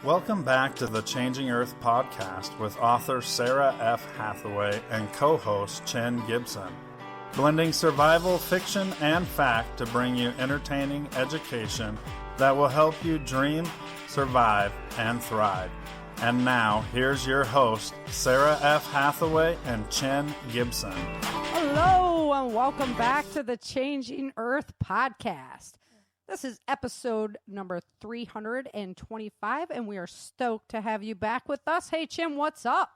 Welcome back to the Changing Earth podcast with author Sarah F. Hathaway and co-host Chen Gibson. Blending survival, fiction, and fact to bring you entertaining education that will help you dream, survive, and thrive. And now, here's your host, Sarah F. Hathaway and Chen Gibson. Hello, and welcome back to the Changing Earth podcast. This is episode number 325, and we are stoked to have you back with us. Hey, Chim, what's up?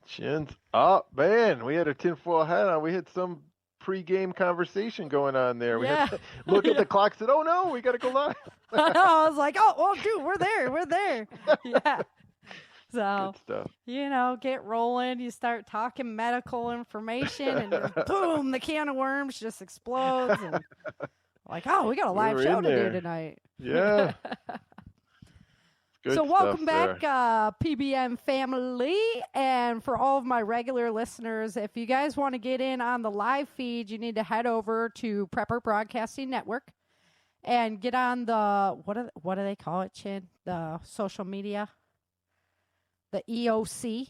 Chin's up, man. We had a tinfoil hat on. We had some pre-game conversation going on there. We had to look at the clock, said, oh, no, we got to go live. I was like, oh, well, dude, we're there. Yeah. So, good stuff. You know, get rolling. You start talking medical information, and just, boom, the can of worms just explodes. And like, oh, we got a live show to do tonight. Yeah. So welcome back, PBM family. And for all of my regular listeners, if you guys want to get in on the live feed, you need to head over to Prepper Broadcasting Network and get on the, what do they call it, Chin? The social media? The EOC?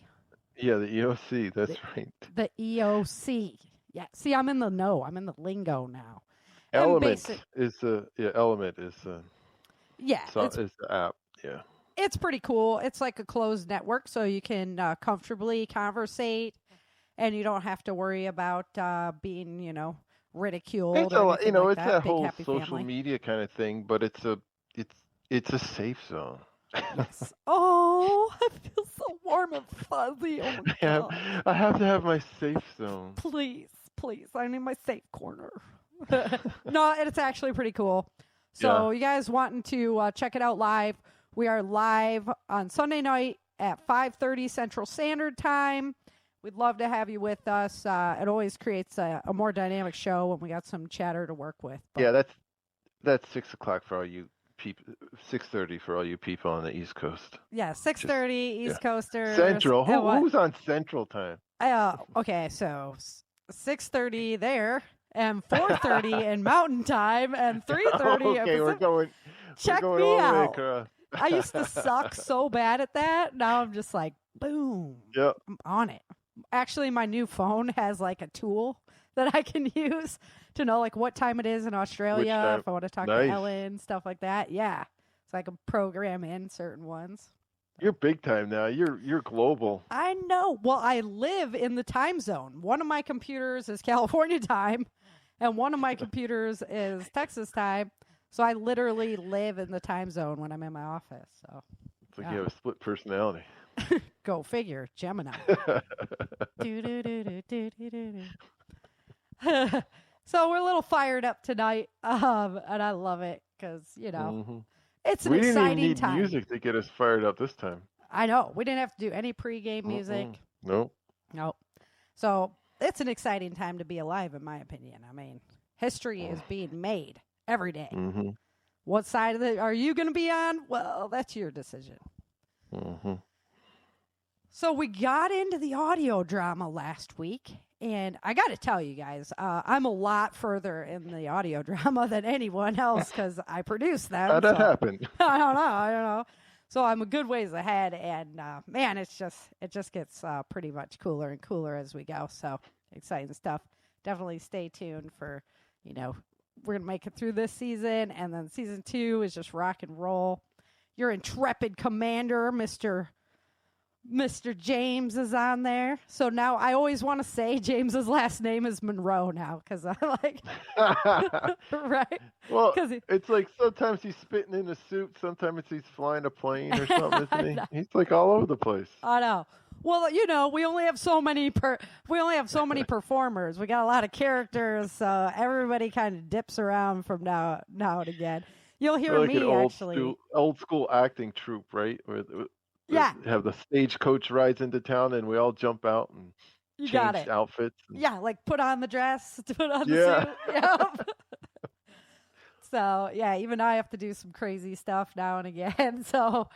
Yeah, the EOC. That's right. The EOC. Yeah. See, I'm in the know. I'm in the lingo now. Element is the Element is the is the app. Yeah. It's pretty cool. It's like a closed network, so you can comfortably conversate, and you don't have to worry about being, ridiculed. It's it's that whole social media kind of thing, but it's a safe zone. Yes. Oh, I feel so warm and fuzzy. Oh my God. I have to have my safe zone. Please, I need my safe corner. No, it's actually pretty cool. So you guys wanting to check it out live, we are live on Sunday night at 5:30 Central Standard Time. We'd love to have you with us. It always creates a more dynamic show when we got some chatter to work with. But yeah, that's 6 o'clock for all you people, 6:30 for all you people on the East Coast. Yeah, 6:30 East Coasters. Central. Who's on Central Time? Okay, so 6:30 there, and 4:30 in Mountain Time, and 3:30. Okay, we're going. Check we're going me all out. The way across. I used to suck so bad at that. Now I'm just like, boom. Yep. I'm on it. Actually, my new phone has like a tool that I can use to know like what time it is in Australia, if I want to talk to Ellen, stuff like that. Yeah. So I can program in certain ones. You're big time now. You're global. I know. Well, I live in the time zone. One of my computers is California time, and one of my computers is Texas time. So I literally live in the time zone when I'm in my office. So it's like you have a split personality. Go figure, Gemini. So we're a little fired up tonight, and I love it because it's an exciting time. We didn't even need music to get us fired up this time. I know we didn't have to do any pregame music. Nope. So it's an exciting time to be alive, in my opinion. I mean, history is being made every day. Mm-hmm. What side of are you going to be on? Well, that's your decision. Mm-hmm. So we got into the audio drama last week, and I got to tell you guys, I'm a lot further in the audio drama than anyone else because I produce them. How'd that happen? I don't know. So I'm a good ways ahead, and man, it just gets pretty much cooler and cooler as we go. So exciting stuff. Definitely stay tuned for, we're going to make it through this season, and then season 2 is just rock and roll. Your intrepid commander, Mr. James, is on there. So now I always want to say James's last name is Monroe now because I like, right? Well, it's like sometimes he's spitting in a suit, sometimes he's flying a plane or something, isn't he? He's like all over the place. I know. Well, we only have so many performers. We got a lot of characters, so everybody kind of dips around from now and again. You'll hear like me an old school acting troupe, right? Have the stagecoach rides into town, and we all jump out and change outfits. Like put on the dress, put on the suit. Yep. So, even I have to do some crazy stuff now and again. So,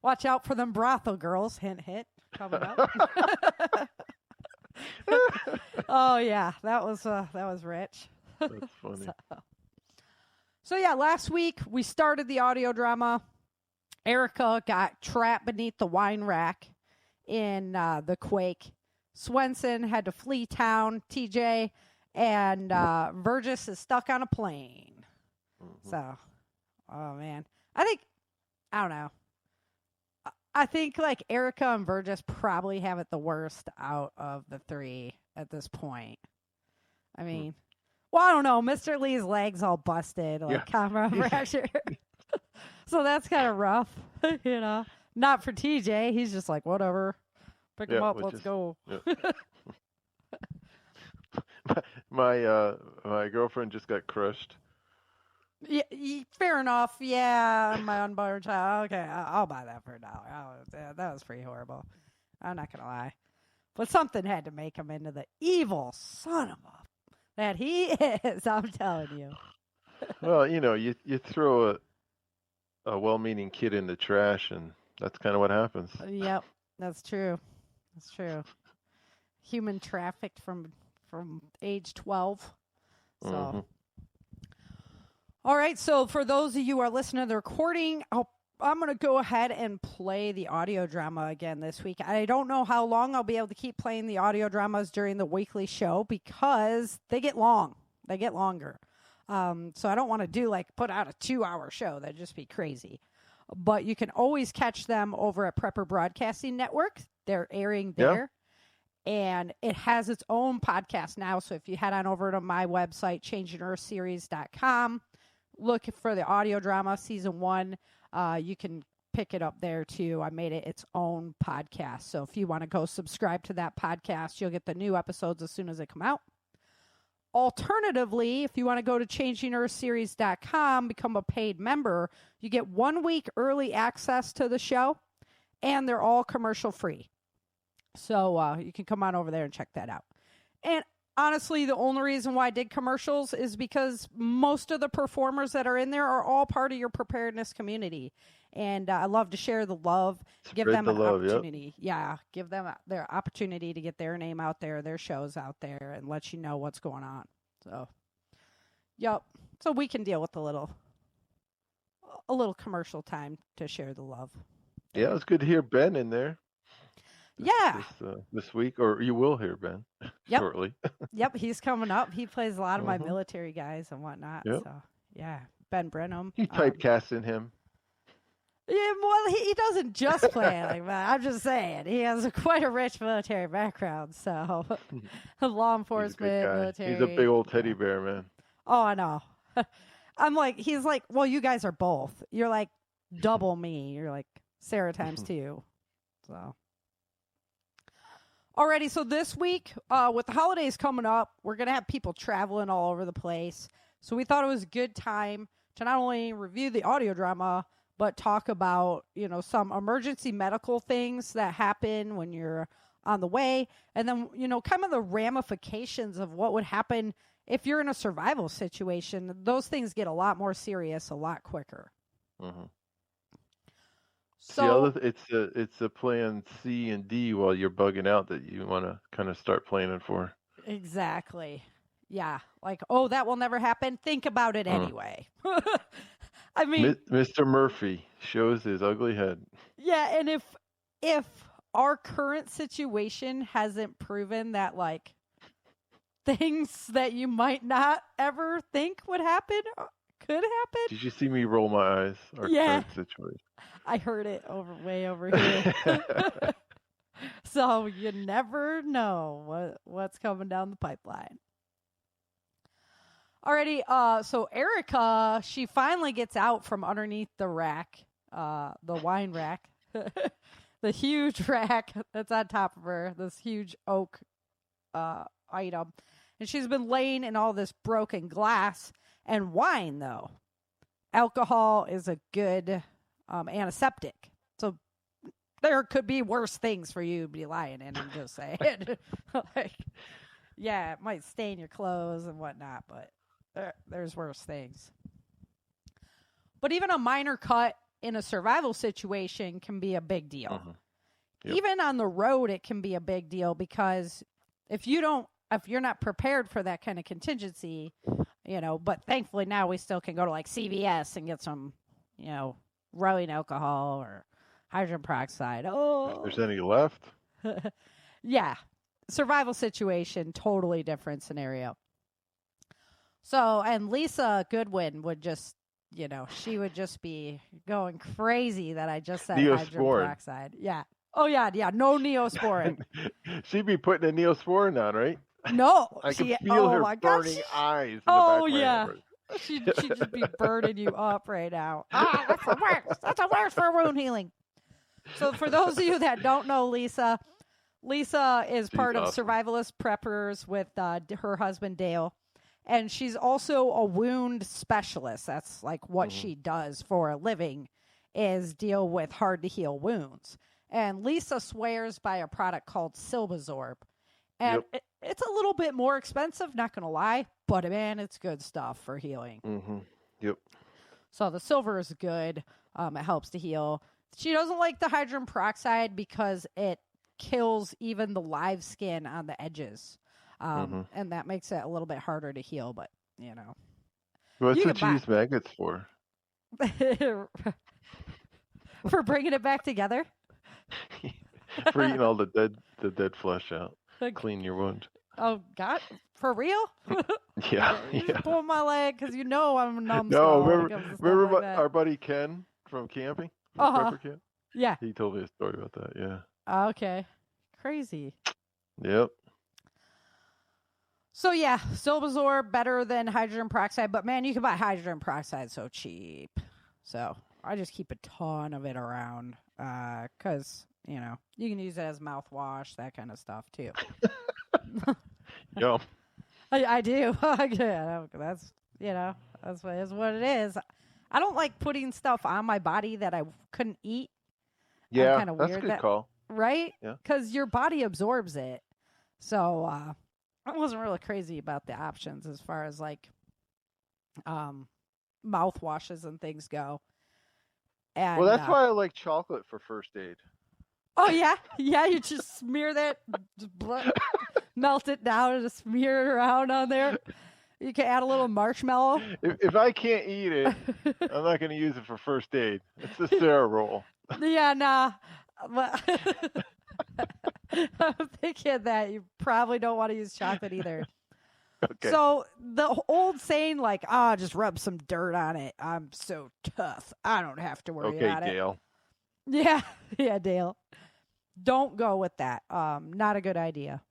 watch out for them brothel girls. Hint, hint. Coming up. Oh, yeah. That was rich. That's funny. So, last week we started the audio drama. Erica got trapped beneath the wine rack in the quake. Swenson had to flee town, TJ, and Burgess is stuck on a plane. Mm-hmm. So, oh, man. I don't know. I think, like, Erica and Burgess probably have it the worst out of the three at this point. I mean, well, I don't know. Mr. Lee's leg's all busted, like compound fracture. So that's kind of rough, you know. Not for TJ. He's just like, whatever. Pick him up. Let's go. My girlfriend just got crushed. Yeah, fair enough. Yeah, my unborn child. Okay, I'll buy that for $1. That was pretty horrible. I'm not gonna lie, but something had to make him into the evil son of a that he is. I'm telling you. Well, you know, you throw a well-meaning kid in the trash, and that's kind of what happens. Yep, that's true. That's true. Human trafficked from age 12. So. Mm-hmm. All right, so for those of you who are listening to the recording, I'm going to go ahead and play the audio drama again this week. I don't know how long I'll be able to keep playing the audio dramas during the weekly show because they get long. They get longer. So I don't want to put out a 2-hour show. That'd just be crazy. But you can always catch them over at Prepper Broadcasting Network. They're airing there. Yeah. And it has its own podcast now. So if you head on over to my website, changingearthseries.com, look for the audio drama season 1. You can pick it up there too. I made it its own podcast. So if you want to go subscribe to that podcast, you'll get the new episodes as soon as they come out. Alternatively, if you want to go to changingearthseries.com, become a paid member, you get 1 week early access to the show, and they're all commercial free. So you can come on over there and check that out. And honestly, the only reason why I did commercials is because most of the performers that are in there are all part of your preparedness community. And I love to share the love, give them an opportunity. Yeah, give them their opportunity to get their name out there, their shows out there, and let you know what's going on. So, yep. So we can deal with a little commercial time to share the love. Yeah, it's good to hear Ben in there. This week, or you will hear Ben shortly. Yep, he's coming up. He plays a lot of my military guys and whatnot. Yep. So, yeah, Ben Brenham. You typecasting him. Yeah, well, he doesn't just play like that. I'm just saying. He has quite a rich military background. So, law enforcement, military. He's a big old teddy bear, man. Oh, I know. He's like, well, you guys are both. You're like double me. You're like Sarah times 2. So. Alrighty, so this week, with the holidays coming up, we're going to have people traveling all over the place. So we thought it was a good time to not only review the audio drama, but talk about, some emergency medical things that happen when you're on the way. And then, kind of the ramifications of what would happen if you're in a survival situation. Those things get a lot more serious a lot quicker. Mm-hmm. So it's a plan C and D while you're bugging out that you want to kind of start planning for. Exactly. Yeah. Like, oh, that will never happen. Think about it anyway. I mean, Mr. Murphy shows his ugly head. Yeah, and if our current situation hasn't proven that, like, things that you might not ever think would happen could happen. Did you see me roll my eyes? Our current situation. I heard it way over here. So you never know what's coming down the pipeline. Alrighty, so Erica, she finally gets out from underneath the rack, the wine rack, the huge rack that's on top of her, this huge oak item. And she's been laying in all this broken glass and wine, though. Alcohol is a good antiseptic. So there could be worse things for you to be lying in, I'm just saying. Like, yeah, it might stain your clothes and whatnot, but there's worse things. But even a minor cut in a survival situation can be a big deal. Mm-hmm. Yep. Even on the road, it can be a big deal because if you're not prepared for that kind of contingency, but thankfully now we still can go to like CVS and get some, rubbing alcohol or hydrogen peroxide. Oh, if there's any left. Yeah. Survival situation, totally different scenario. So, and Lisa Goodwin would just, she would just be going crazy that I just said hydrogen peroxide. Yeah. Oh, yeah. No Neosporin. She'd be putting a Neosporin on, right? No. I can feel her burning eyes in the back of my head. She'd just be burning you up right now. That's the worst. That's the worst for wound healing. So for those of you that don't know Lisa is part of Survivalist Preppers with her husband Dale. And she's also a wound specialist. That's like what she does for a living, is deal with hard to heal wounds. And Lisa swears by a product called Silbazorb. And it's a little bit more expensive, not going to lie, but man, it's good stuff for healing. Mm-hmm. Yep. So the silver is good. It helps to heal. She doesn't like the hydrogen peroxide because it kills even the live skin on the edges. And that makes it a little bit harder to heal, but, What's what you use maggots for? For bringing it back together? For eating all the dead flesh out. Clean your wound. Oh, God? For real? Yeah. Just pull my leg because I'm a numbskull. No, remember our buddy Ken from camping? From Prepper Camp? Yeah. He told me a story about that, yeah. Okay. Crazy. Yep. So, yeah, Silbazorb better than hydrogen peroxide, but, man, you can buy hydrogen peroxide so cheap. So, I just keep a ton of it around because, you can use it as mouthwash, that kind of stuff, too. Yum. I do. That's, that's what it is. I don't like putting stuff on my body that I couldn't eat. Yeah, that's a good call. Right? Yeah. Because your body absorbs it. So, I wasn't really crazy about the options as far as like mouthwashes and things go. And, well, that's why I like chocolate for first aid. Oh, yeah? Yeah, you just smear that, melt it down and just smear it around on there. You can add a little marshmallow. If I can't eat it, I'm not going to use it for first aid. It's the Sarah roll. Yeah, nah. I'm thinking that you probably don't want to use chocolate either. Okay. So the old saying, like, just rub some dirt on it. I'm so tough. I don't have to worry about Okay, Dale. it. Yeah, Dale. Don't go with that. Not a good idea.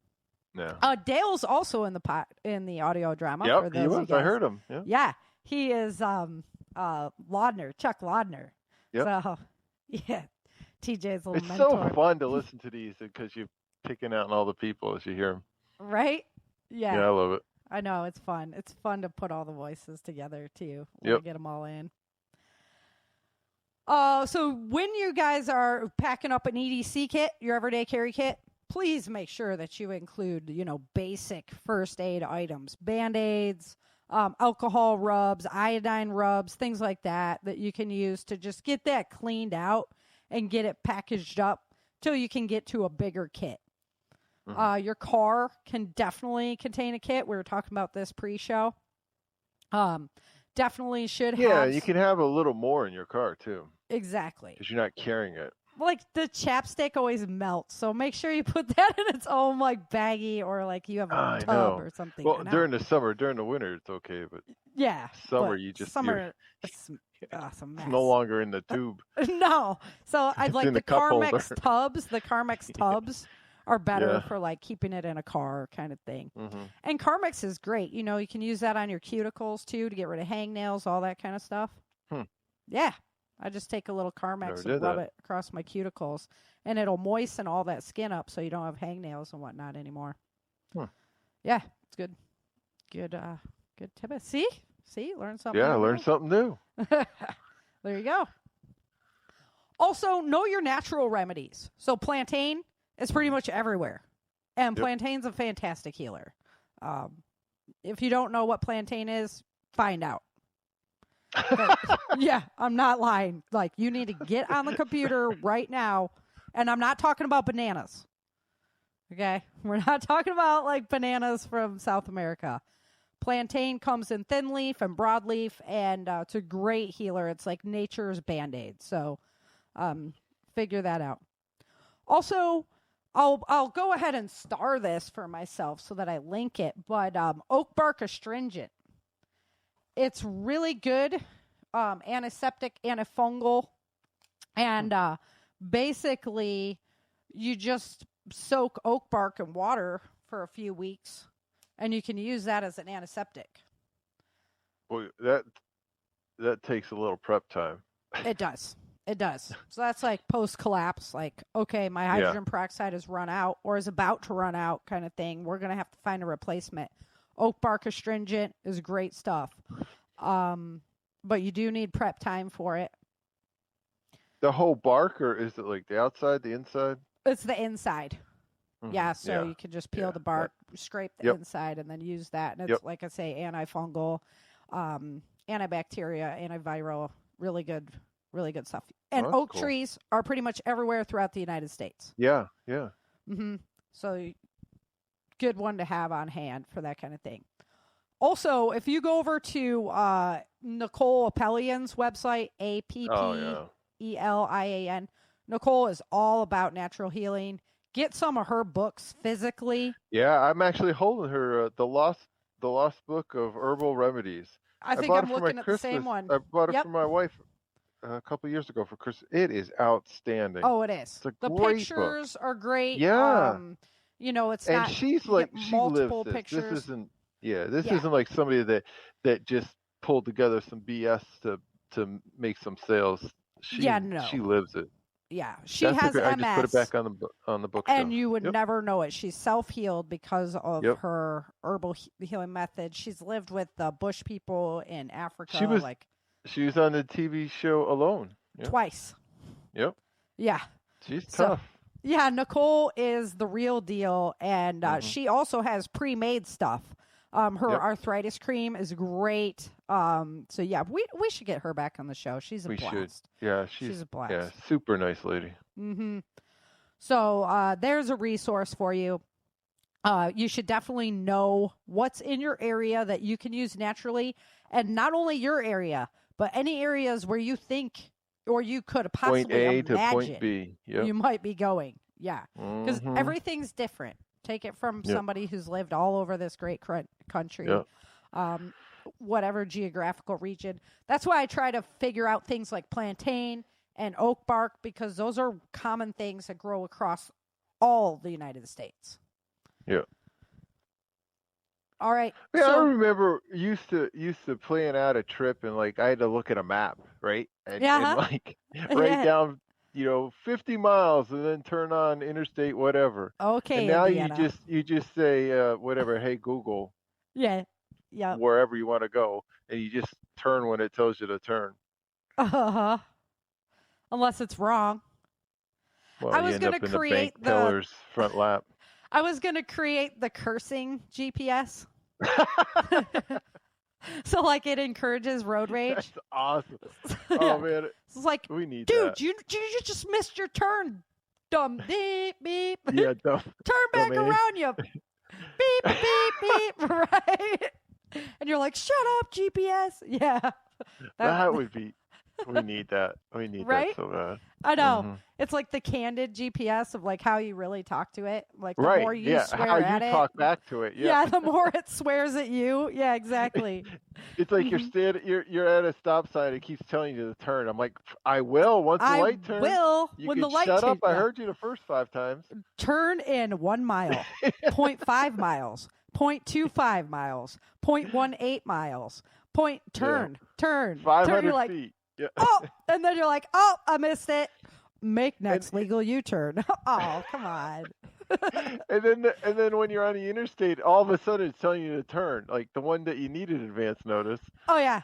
No. Dale's also in the audio drama. Yep, he was. I heard him. Yeah, he is Laudner, Chuck Laudner. Yep. So, yeah, TJ's little it's mentor. so fun to listen to these because you're picking out all the people as you hear them. Right? Yeah. Yeah, I love it. I know, it's fun. It's fun to put all the voices together, too. Get them all in. So when you guys are packing up an EDC kit, your everyday carry kit, please make sure that you include, basic first aid items, Band-Aids, alcohol rubs, iodine rubs, things like that you can use to just get that cleaned out and get it packaged up till you can get to a bigger kit. Mm-hmm. Your car can definitely contain a kit. We were talking about this pre-show. Definitely should have. Yeah, you can have a little more in your car, too. Exactly. Because you're not carrying it. Like, the chapstick always melts, so make sure you put that in its own, like, baggie or, like, you have a tub or something. Well, during the summer, during the winter, it's okay, but summer, you just... It's a mess. It's no longer in the tube. No. So, I'd like the Carmex tubs. The Carmex tubs are better for, like, keeping it in a car kind of thing. Mm-hmm. And Carmex is great. You can use that on your cuticles, too, to get rid of hangnails, all that kind of stuff. Yeah. I just take a little Carmex and rub it across my cuticles, and it'll moisten all that skin up so you don't have hangnails and whatnot anymore. Yeah, it's good. Good tip. See? Learn something. Yeah, learn something new. There you go. Also, know your natural remedies. So plantain is pretty much everywhere, and plantain's a fantastic healer. If you don't know what plantain is, find out. Yeah, I'm not lying. Like, you need to get on the computer right now, and I'm not talking about bananas. Okay? We're not talking about, like, bananas from South America. Plantain comes in thin leaf and broadleaf, and it's a great healer. It's like nature's Band-Aid. So figure that out. Also, I'll go ahead and star this for myself so that I link it. But oak bark astringent. It's really good antiseptic, antifungal. And basically, you just soak oak bark in water for a few weeks, and you can use that as an antiseptic. Well, that takes a little prep time. It does. It does. So that's like post-collapse, like, okay, my hydrogen peroxide has run out or is about to run out kind of thing. We're going to have to find a replacement. Oak bark astringent is great stuff. But you do need prep time for it. The whole bark, or is it like the outside, the inside? It's the inside. Mm-hmm. Yeah, so you can just peel the bark, scrape the inside, and then use that. And it's, like I say, antifungal, antibacteria, antiviral, really good stuff. And oak trees are pretty much everywhere throughout the United States. Yeah, yeah. Mm-hmm. So good one to have on hand for that kind of thing. Also, if you go over to Nicole Appelian's website, Appelian, Nicole is all about natural healing. Get some of her books physically. Yeah, I'm actually holding her the lost book of herbal remedies. I think I'm looking at the same one. I bought it for my wife a couple years ago for Christmas. It is outstanding. Oh, it is. It's the pictures are great. Yeah. It's and not. She's like, she multiple lives this. Pictures. This isn't. Yeah, this isn't like somebody that just pulled together some BS to make some sales. She lives it. Yeah, she has MS. I just put it back on the bookshelf. And you would never know it. She's self-healed because of her herbal healing method. She's lived with the bush people in Africa. She was on the TV show Alone. Twice. Yep. Yeah. She's tough. Yeah, Nicole is the real deal, and she also has pre-made stuff. Her arthritis cream is great. So yeah, we should get her back on the show. She's a blast. Should. Yeah, she's a blast. Yeah, super nice lady. Mm-hmm. So there's a resource for you. You should definitely know what's in your area that you can use naturally, and not only your area, but any areas where you think or you could possibly point A imagine to point B. You might be going. Yeah, because everything's different. Take it from somebody who's lived all over this great country, whatever geographical region. That's why I try to figure out things like plantain and oak bark, because those are common things that grow across all the United States. Yeah. All right. Yeah, I remember used to plan out a trip, and like I had to look at a map, right? And like write down 50 miles and then turn on interstate whatever. Okay. And now you just say whatever, hey Google. Yeah. Yeah. Wherever you want to go, and you just turn when it tells you to turn. Unless it's wrong. Well, I was going to create the teller's front lap. I was going to create the cursing GPS. So, like, it encourages road rage. That's awesome. Oh, man. It's like, we need dude, that. you just missed your turn. Dumb. Beep, beep. Yeah, dumb. Turn back around, you. Beep, beep, beep. Right? And you're like, shut up, GPS. Yeah. That would be. We need that. We need that so bad. I know. Mm-hmm. It's like the candid GPS of like how you really talk to it. Like the more you swear how at you talk back to it. Yeah, the more it swears at you. Yeah, exactly. It's like you're at a stop sign. It keeps telling you to turn. I'm like, I will once the light turns. I will you when can the light shut up. Yeah. I heard you the first 5 times. Turn in 1 mile, 0.5 miles, 0.25 miles, 0.18 miles. Turn. 500 you're like, feet. Yeah. Oh, and then you're like, oh, I missed it. Make next legal U-turn. Oh, come on. and then when you're on the interstate, all of a sudden it's telling you to turn, like the one that you needed advance notice. Oh yeah,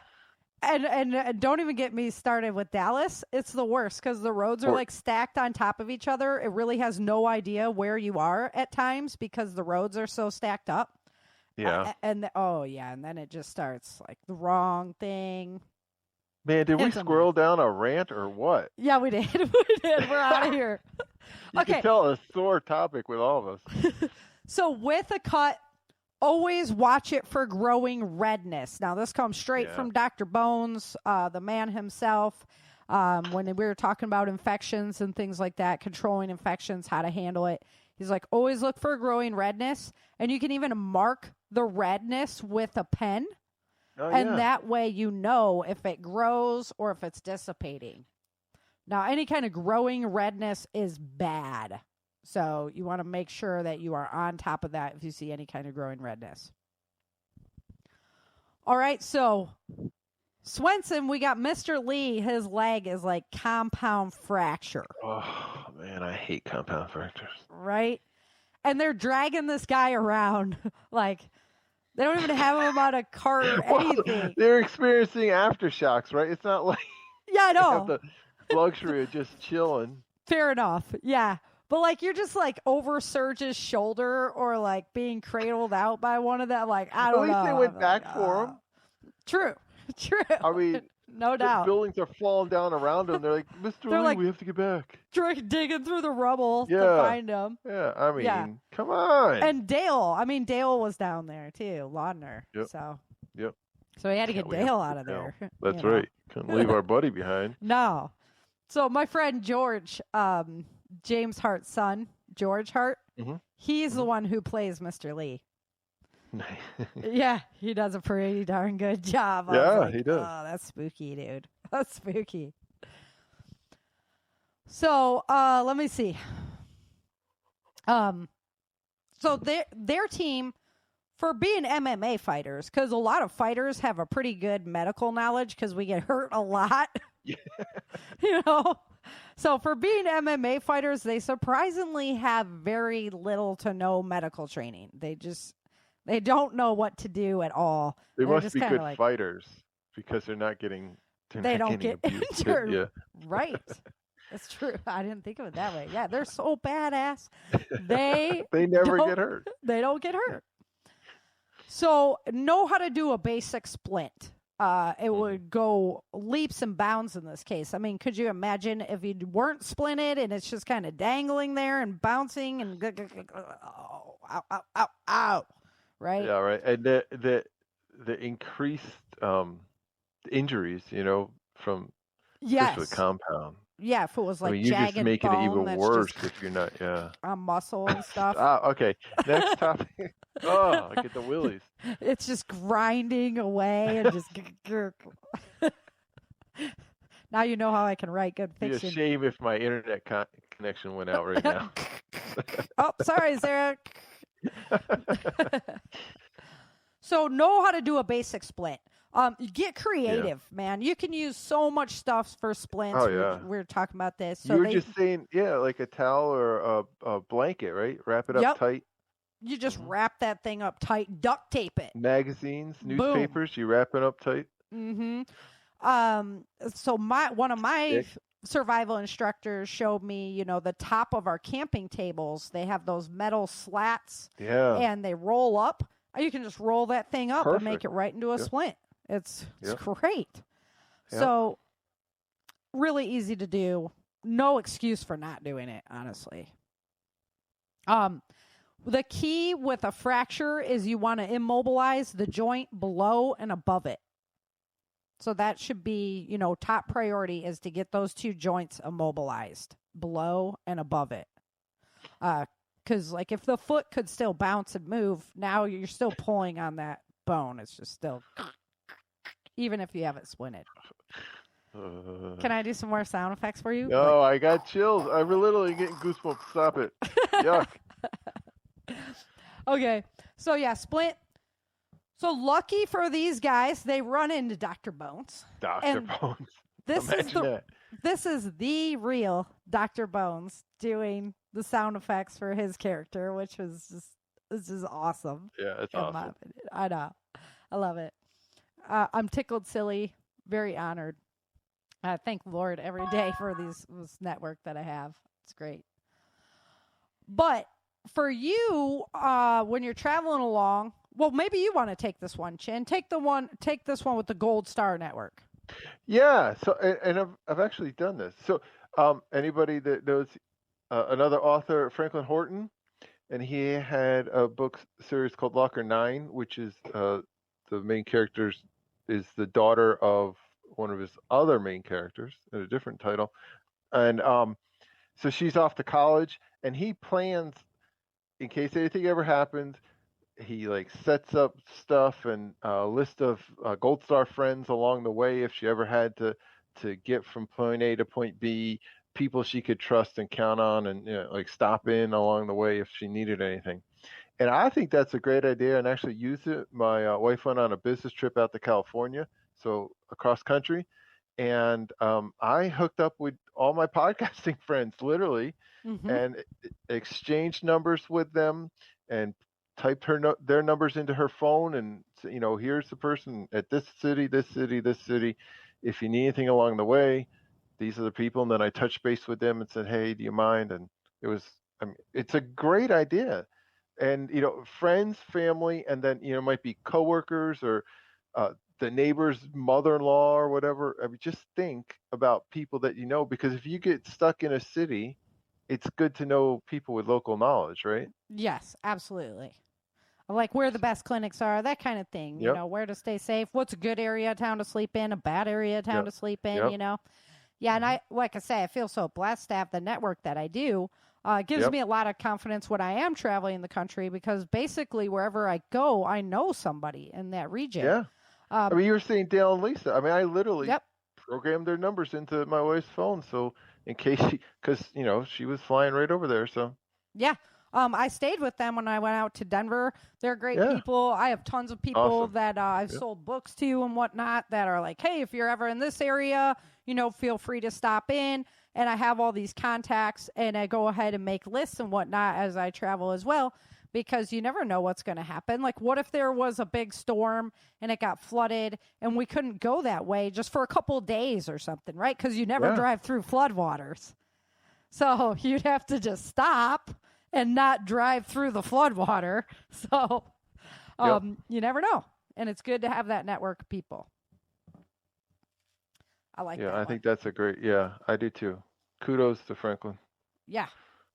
and don't even get me started with Dallas. It's the worst because the roads are like stacked on top of each other. It really has no idea where you are at times because the roads are so stacked up. Yeah. And then it just starts like the wrong thing. Man, did we squirrel down a rant or what? Yeah, we did. We're out of here. You can tell a sore topic with all of us. So with a cut always watch it for growing redness. Now, this comes straight from Dr. Bones, the man himself. When we were talking about infections and things like that, controlling infections, how to handle it. He's like, always look for growing redness. And you can even mark the redness with a pen. And that way you know if it grows or if it's dissipating. Now, any kind of growing redness is bad. So you want to make sure that you are on top of that if you see any kind of growing redness. All right, so Swenson, we got Mr. Lee. His leg is like compound fracture. Oh, man, I hate compound fractures. Right? And they're dragging this guy around like... They don't even have him on a cart or anything. They're experiencing aftershocks, right? It's not like I know. They have the luxury of just chilling. Fair enough. Yeah. But like you're just like over Serge's shoulder or like being cradled out by one of them. Like, I don't know. At least they went back for him. True. I mean, no doubt. Buildings are falling down around him. They're like, Mr. Lee, like, we have to get back. Digging through the rubble to find him. Yeah, I mean, come on. And Dale was down there too, Laudner. Yep. So So we had to get Dale out of there. That's right. Couldn't leave our buddy behind. No. So my friend George, James Hart's son, George Hart, he's the one who plays Mr. Lee. Yeah, he does a pretty darn good job. He does. Oh, that's spooky, dude. That's spooky. So, let me see. So their team, for being MMA fighters, because a lot of fighters have a pretty good medical knowledge because we get hurt a lot. You know? So for being MMA fighters, they surprisingly have very little to no medical training. They don't know what to do at all. They must be good fighters because they're not getting they don't get abused. injured. Yeah. Right. That's true. I didn't think of it that way. Yeah, they're so badass. They never get hurt. They don't get hurt. So know how to do a basic splint. It would go leaps and bounds in this case. I mean, could you imagine if you weren't splinted and it's just kind of dangling there and bouncing and ow. Right? Yeah, right. And the increased injuries, from the compound. Yeah, if it was like you're jagged just making bone, it even that's worse just if you're not. Yeah. On muscle and stuff. Okay. Next topic. Oh, I get the willies. It's just grinding away and just. Now you know how I can write good fiction. It'd be a shame if my internet connection went out right now. Oh, sorry, Sarah. So know how to do a basic splint. Get creative, man. You can use so much stuff for splints. Oh, yeah. We were talking about this. So you were just saying, like a towel or a blanket, right? Wrap it up tight. You just wrap that thing up tight, duct tape it. Magazines, newspapers, you wrap it up tight. Mm-hmm. So one of my survival instructors showed me, the top of our camping tables. They have those metal slats. Yeah. And they roll up. You can just roll that thing up and make it right into a splint. It's great. Yep. So really easy to do. No excuse for not doing it, honestly. The key with a fracture is you want to immobilize the joint below and above it. So that should be, top priority is to get those two joints immobilized below and above it. Because, if the foot could still bounce and move, now you're still pulling on that bone. It's just still, even if you have it splinted. Can I do some more sound effects for you? No, I got chills. I'm literally getting goosebumps. Stop it. Yuck. Okay. So, splint. So, lucky for these guys, they run into Dr. Bones. Dr. Bones. This is the real Dr. Bones doing the sound effects for his character, which was this is awesome. Yeah, it's awesome. I know. I love it. I'm tickled silly, very honored. I thank Lord every day for this network that I have. It's great. But for you, when you're traveling along, well, maybe you want to take this one, Chin. Take this one with the Gold Star Network. Yeah. So, and I've actually done this. So, anybody that knows another author, Franklin Horton, and he had a book series called Locker 9, which is the main characters is the daughter of one of his other main characters in a different title. And so she's off to college, and he plans in case anything ever happens. He like sets up stuff and a list of Gold Star friends along the way if she ever had to get from point A to point B, people she could trust and count on, and like stop in along the way if she needed anything. And I think that's a great idea, and actually use it. My wife went on a business trip out to California, so across country, and I hooked up with all my podcasting friends, literally, and exchanged numbers with them, and typed their numbers into her phone, and here's the person at this city, this city, this city. If you need anything along the way, these are the people. And then I touched base with them and said, hey, do you mind? And it was, I mean, it's a great idea. And friends, family, and then might be coworkers or the neighbor's mother-in-law or whatever. I mean, just think about people that because if you get stuck in a city, it's good to know people with local knowledge, right? Yes, absolutely. Like where the best clinics are, that kind of thing. Yep. Where to stay safe, what's a good area of town to sleep in, a bad area of town to sleep in, Yeah, and like I say, I feel so blessed to have the network that I do. It gives me a lot of confidence when I am traveling the country, because basically wherever I go, I know somebody in that region. Yeah. I mean, you were saying Dale and Lisa. I mean, I literally programmed their numbers into my wife's phone, so in case because she was flying right over there. So yeah. I stayed with them when I went out to Denver. They're great people. I have tons of people that I've sold books to and whatnot that are like, hey, if you're ever in this area, feel free to stop in. And I have all these contacts, and I go ahead and make lists and whatnot as I travel as well, because you never know what's going to happen. Like, what if there was a big storm and it got flooded and we couldn't go that way just for a couple of days or something, right? Because you never drive through floodwaters. So you'd have to just stop and not drive through the floodwater. So you never know. And it's good to have that network of people. I like that. Yeah, I think that's a great, I do too. Kudos to Franklin. Yeah.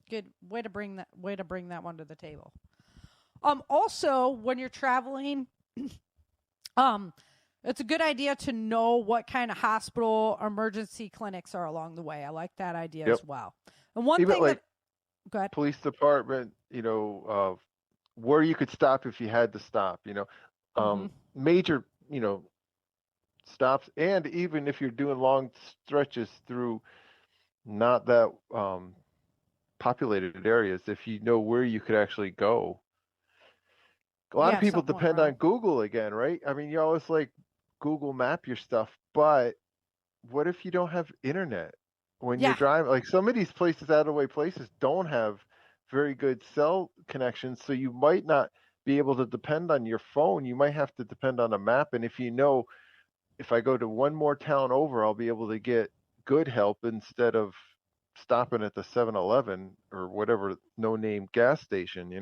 Good way to bring that one to the table. Also, when you're traveling, it's a good idea to know what kind of hospital emergency clinics are along the way. I like that idea as well. And one Even thing like go ahead. Police department, where you could stop if you had to stop, major, stops, and even if you're doing long stretches through not that populated areas, if you know where you could actually go. A lot of people depend on Google again, right? I mean, you always like Google map your stuff, but what if you don't have internet when you're driving? Like some of these places, out of the way places, don't have very good cell connections, so you might not be able to depend on your phone. You might have to depend on a map. And if I go to one more town over, I'll be able to get good help instead of stopping at the 7-Eleven or whatever no-name gas station,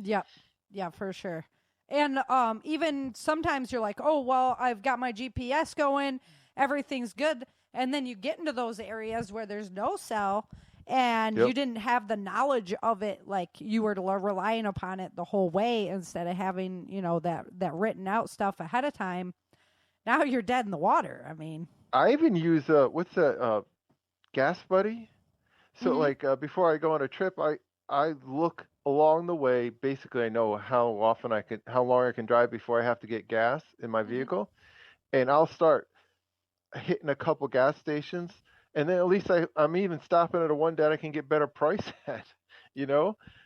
Yep. Yeah, for sure. And even sometimes you're like, oh, well, I've got my GPS going, everything's good. And then you get into those areas where there's no cell and you didn't have the knowledge of it, like you were relying upon it the whole way instead of having, that written out stuff ahead of time. Now you're dead in the water. I mean, I even use, what's that, Gas Buddy? So like before I go on a trip, I look along the way. Basically, I know how long I can drive before I have to get gas in my vehicle, and I'll start hitting a couple gas stations, and then at least I'm even stopping at a one that I can get better price at,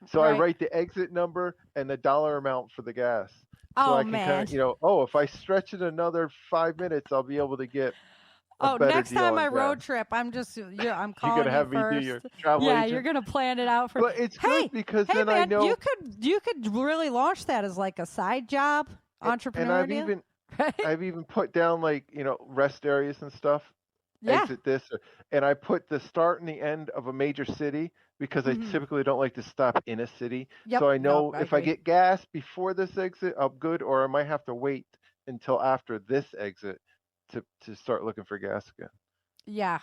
So I write the exit number and the dollar amount for the gas. So I can kind of, if I stretch it another 5 minutes, I'll be able to get. Next time I road trip, I'm calling you gonna have first. Me do your travel agent? You're gonna plan it out for. But it's good because then man, I know you could really launch that as like a side job, entrepreneur. And I've even put down like rest areas and stuff. Exit this, and I put the start and the end of a major city because I typically don't like to stop in a city. So I know if I get gas before this exit, I'm good, or I might have to wait until after this exit to start looking for gas again. Yeah.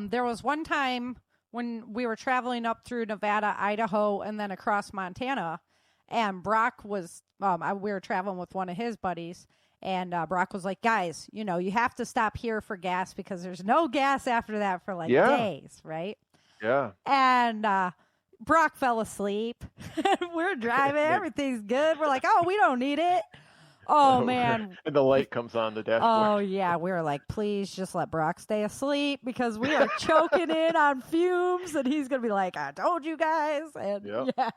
There was one time when we were traveling up through Nevada, Idaho, and then across Montana, and Brock was, we were traveling with one of his buddies, and Brock was like, guys, you know, you have to stop here for gas because there's no gas after that for like days, right? Yeah. And Brock fell asleep. We're driving. Everything's good. We're like, oh, we don't need it. Oh, man. And the light comes on the dashboard. Oh, yeah. We were like, please just let Brock stay asleep because we are choking in on fumes. And he's going to be like, I told you guys. And yeah.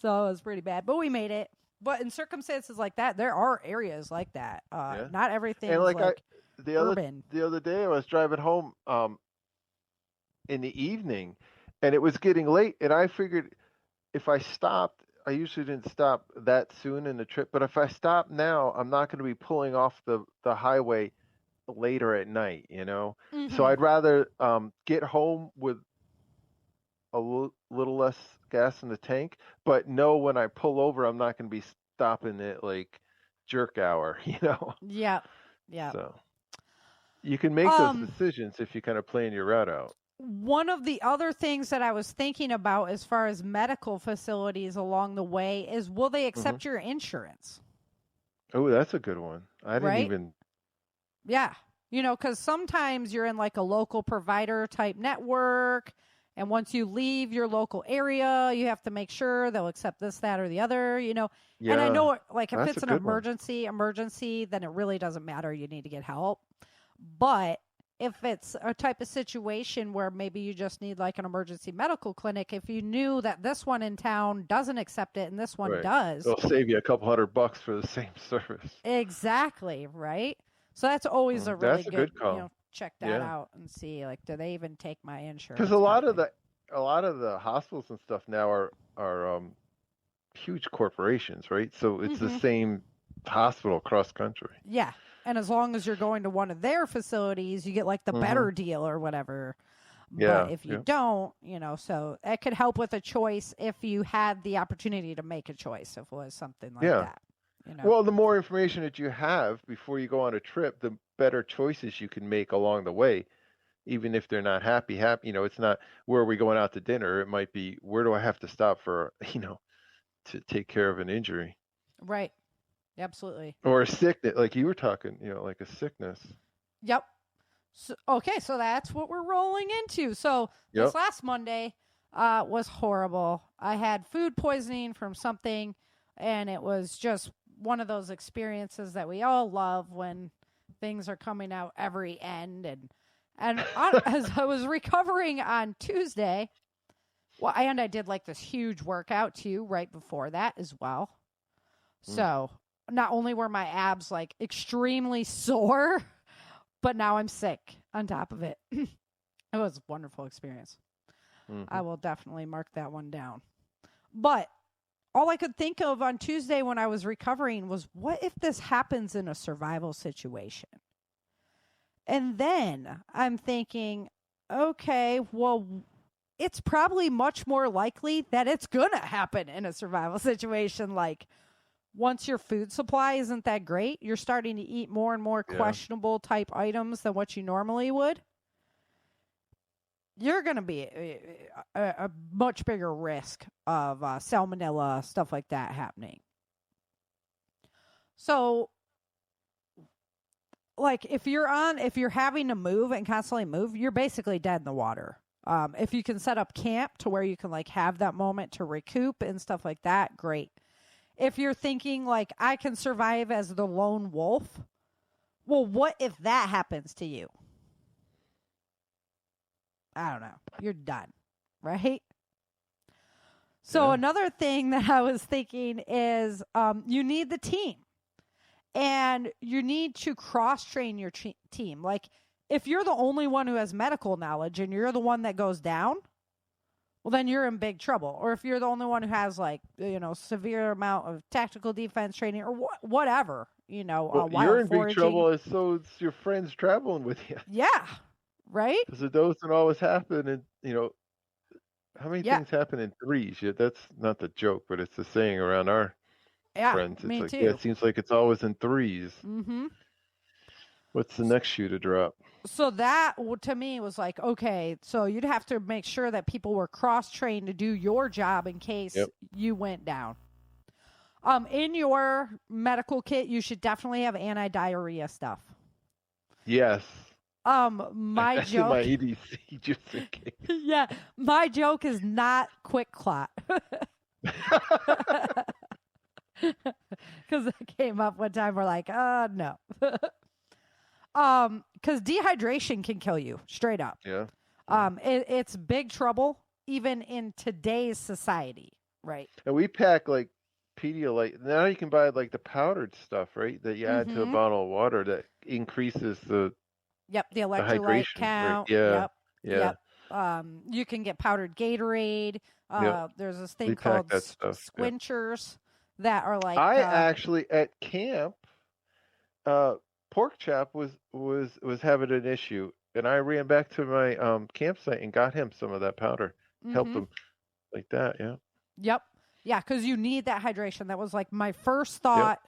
So it was pretty bad. But we made it. But in circumstances like that, there are areas like that. Not everything is like urban. The other day, I was driving home in the evening, and it was getting late. And I figured if I stopped, I usually didn't stop that soon in the trip, but if I stop now, I'm not going to be pulling off the highway later at night, you know? Mm-hmm. So I'd rather get home with a little less gas in the tank, but know when I pull over, I'm not going to be stopping at like jerk hour, you know? Yeah. Yeah. So you can make those decisions if you kind of plan your route out. One of the other things that I was thinking about as far as medical facilities along the way is, will they accept your insurance? Oh, that's a good one. I didn't even. Yeah. You know, because sometimes you're in like a local provider type network. And once you leave your local area, you have to make sure they'll accept this, that, or the other, you know. Yeah, and I know, like, if it's an emergency, then it really doesn't matter. You need to get help. But if it's a type of situation where maybe you just need like an emergency medical clinic, if you knew that this one in town doesn't accept it and this one does, they'll save you a couple $100 for the same service. Exactly, right? So that's always a really good call. You know, check that out and see, like, do they even take my insurance? Because a lot of the hospitals and stuff now are huge corporations, right? So it's the same hospital across country. Yeah. And as long as you're going to one of their facilities, you get like the better deal or whatever. Yeah, but if you don't, you know, so that could help with a choice if you had the opportunity to make a choice, if it was something like that. You know? Well, the more information that you have before you go on a trip, the better choices you can make along the way, even if they're not happy. You know, it's not where are we going out to dinner. It might be where do I have to stop for, you know, to take care of an injury. Right. Absolutely. Or a sickness, like you were talking, you know, like a sickness. Yep. So, okay, so that's what we're rolling into. So this last Monday was horrible. I had food poisoning from something, and it was just one of those experiences that we all love when things are coming out every end. And as I was recovering on Tuesday, well, and I did like this huge workout too right before that as well. So not only were my abs like extremely sore, but now I'm sick on top of it. It was a wonderful experience. I will definitely mark that one down. But all I could think of on Tuesday when I was recovering was, what if this happens in a survival situation? And then I'm thinking, okay, well, it's probably much more likely that it's going to happen in a survival situation. Like, once your food supply isn't that great, you're starting to eat more and more questionable type items than what you normally would. You're going to be a much bigger risk of salmonella, stuff like that happening. So, like, if you're having to move and constantly move, you're basically dead in the water. If you can set up camp to where you can like have that moment to recoup and stuff like that, great. If you're thinking like, I can survive as the lone wolf, well, what if that happens to you? I don't know. You're done, right? So another thing that I was thinking is you need the team. And you need to cross-train your team. Like, if you're the only one who has medical knowledge and you're the one that goes down, well, then you're in big trouble. Or if you're the only one who has, like, you know, severe amount of tactical defense training or whatever, you know. Well, you're in big trouble, so it's your friends traveling with you. Yeah, right? Because it doesn't always happen. And, you know, how many things happen in threes? Yeah, that's not the joke, but it's the saying around our friends. It's me like, too. yeah, it seems like it's always in threes. Mm-hmm. What's the next shoe to drop? So that to me was like, okay, so you'd have to make sure that people were cross-trained to do your job in case you went down. In your medical kit, you should definitely have anti-diarrhea stuff. Yes. My That's joke. in my EDC, just in case. Yeah, my joke is not quick clot. Because it came up one time, we're like, no. Because dehydration can kill you straight up. Yeah. It's big trouble even in today's society, right? And we pack like Pedialyte. Now you can buy like the powdered stuff, right? That you add to a bottle of water that increases the the electrolyte hydration count. rate. Yep. You can get powdered Gatorade. There's this thing called squinchers that are like. I actually at camp, Pork Chop was having an issue, and I ran back to my campsite and got him some of that powder. Helped him like that. Yeah. Yep. Yeah, because you need that hydration. That was like my first thought.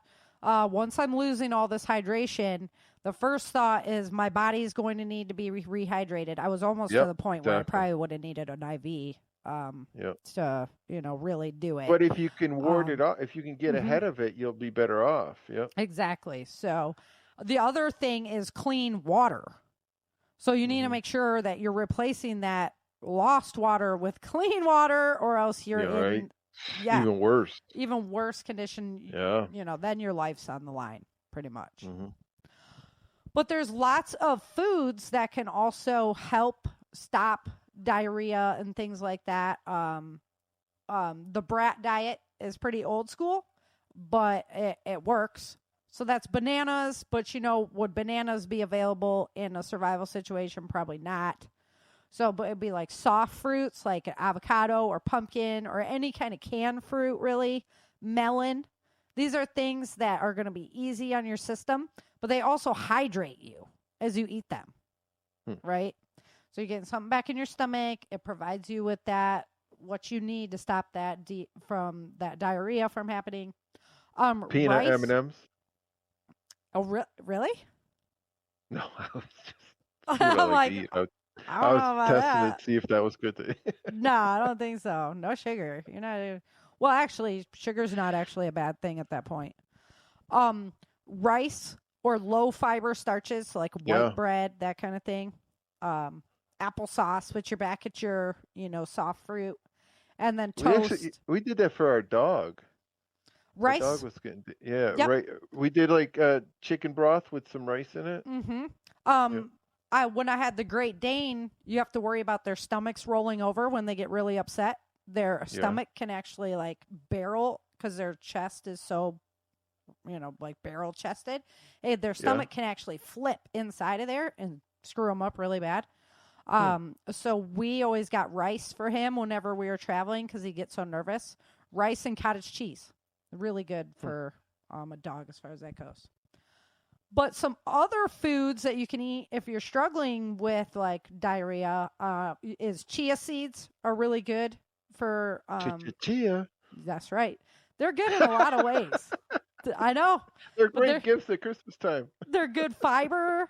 Once I'm losing all this hydration, the first thought is my body is going to need to be rehydrated. I was almost to the point where I probably would have needed an IV to, really do it. But if you can ward it off, if you can get ahead of it, you'll be better off. Yep. Exactly. So the other thing is clean water. So you need to make sure that you're replacing that lost water with clean water, or else you're in even worse condition. Then your life's on the line pretty much. But there's lots of foods that can also help stop diarrhea and things like that. The brat diet is pretty old school, but it works. So that's bananas, but would bananas be available in a survival situation? Probably not. So, but it'd be like soft fruits, like an avocado or pumpkin or any kind of canned fruit, really. Melon. These are things that are going to be easy on your system, but they also hydrate you as you eat them, right? So you're getting something back in your stomach. It provides you with what you need to stop that from that diarrhea from happening. Peanut M&Ms. Oh, really? No, I was just. I'm like, I was testing it to see if that was good to eat. No, I don't think so. No sugar. You're not. Well, actually, sugar's not actually a bad thing at that point. Rice or low fiber starches, so like white bread, that kind of thing. Applesauce, which you're back at your, soft fruit, and then toast. We did that for our dog. Rice. Our dog was getting right. We did like chicken broth with some rice in it. When I had the Great Dane, you have to worry about their stomachs rolling over when they get really upset. Their stomach can actually like barrel because their chest is so, like barrel chested. Their stomach can actually flip inside of there and screw them up really bad. So we always got rice for him whenever we were traveling because he gets so nervous. Rice and cottage cheese. Really good for a dog as far as that goes. But some other foods that you can eat if you're struggling with like diarrhea is chia seeds are really good for chia. That's right. They're good in a lot of ways. I know. They're great gifts at Christmas time. They're good fiber.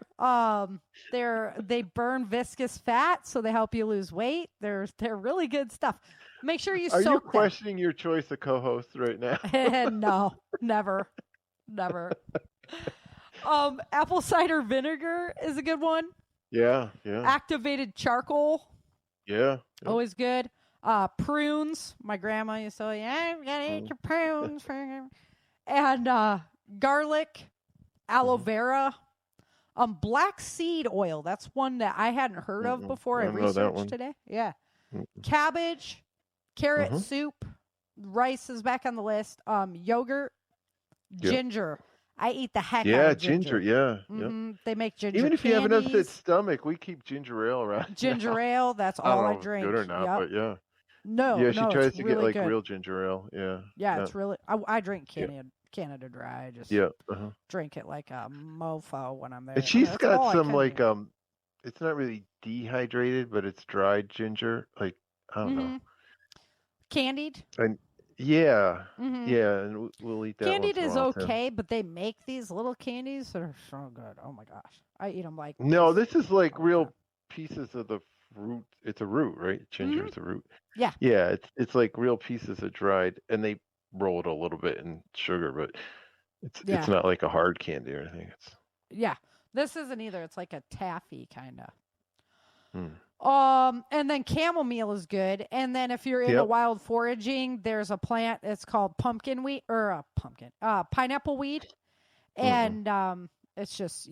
They burn viscous fat, so they help you lose weight. They're really good stuff. Make sure you soak them. Are you questioning your choice of co-host right now? No, never. Apple cider vinegar is a good one. Yeah. Activated charcoal. Yeah. Always good. Prunes. My grandma used to say, you gotta eat your prunes. And garlic, aloe vera, black seed oil. That's one that I hadn't heard of before. I researched today. Yeah. Cabbage, carrot soup, rice is back on the list. Yogurt, ginger. I eat the heck out of ginger. They make ginger Even if you have an candies. upset stomach, we keep ginger ale around. Ginger ale, that's all I drink. Good or not, but yeah. No, yeah, she tries to really get like good. real ginger ale. Yeah. Yeah, it's really. I drink Canada Dry. I just drink it like a mofo when I'm there. And she's got some like it's not really dehydrated, but it's dried ginger. Like I don't know. Candied. And Yeah, Mm-hmm. yeah, and we'll eat that Candied once in a is while too. okay, but they make these little candies that are so good. Oh my gosh, I eat them like No, this is like all the time. real pieces of the fruit. It's a root, right? Ginger Mm-hmm. is a root. Yeah, Yeah, it's like real pieces of dried, and they roll it a little bit in sugar, but it's yeah, not like a hard candy or anything. It's yeah. This isn't either. It's like a taffy kind of. hmm. And then chamomile is good. And then if you're into Yep. wild foraging, there's a plant. It's called pumpkin weed or pineapple weed. Mm-mm. And it's just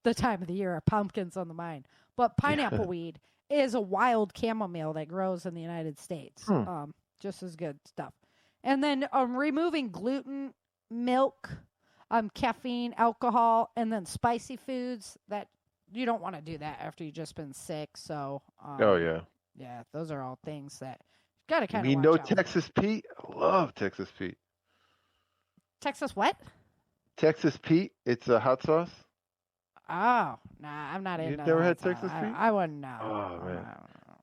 the time of the year, pumpkins on the mind. But pineapple Yeah. weed is a wild chamomile that grows in the United States. Hmm. Just as good stuff. And then removing gluten, milk, caffeine, alcohol, and then spicy foods. That you don't want to do that after you've just been sick. So Oh yeah. yeah, those are all things that you got to You kind of mean watch no out for. Texas Pete? I love Texas Pete. Texas what? Texas Pete. It's a hot sauce. Oh, nah, I'm not You into never that. had Texas Pete? I wouldn't know. Oh man, I don't know.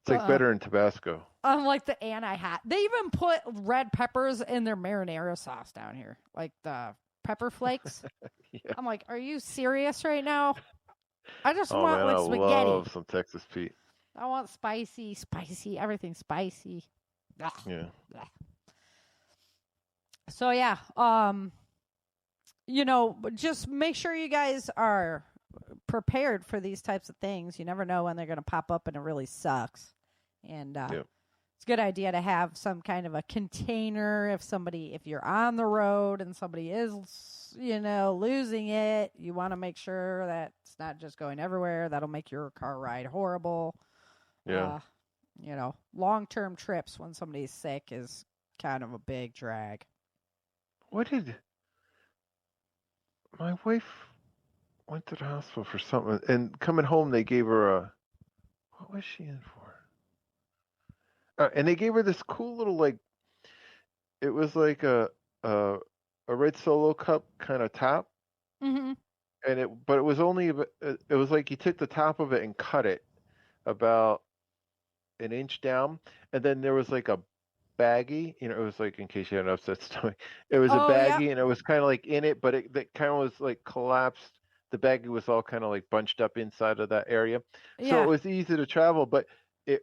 it's like better in Tabasco. I'm like the anti-hat. They even put red peppers in their marinara sauce down here, like the pepper flakes. Yeah. I'm like, are you serious right now? I just Oh want man, like I spaghetti. love some Texas Pete. I want spicy, everything spicy. Ugh. Yeah. Ugh. So yeah, just make sure you guys are prepared for these types of things. You never know when they're going to pop up, and it really sucks. And Yep. it's a good idea to have some kind of a container if you're on the road and somebody is, losing it. You want to make sure that it's not just going everywhere. That'll make your car ride horrible. Yeah. Long-term trips when somebody's sick is kind of a big drag. My wife went to the hospital for something, and coming home they gave her what was she in for? And they gave her this cool little it was like a red Solo cup kind of top, Mm-hmm. but it was only it was like you took the top of it and cut it about an inch down, and then there was like a baggie, it was like, in case you had an upset stomach, it was a baggie, and it was kind of like in it, but it kind of was like collapsed. The baggie was all kind of like bunched up inside of that area, so it was easy to travel, but it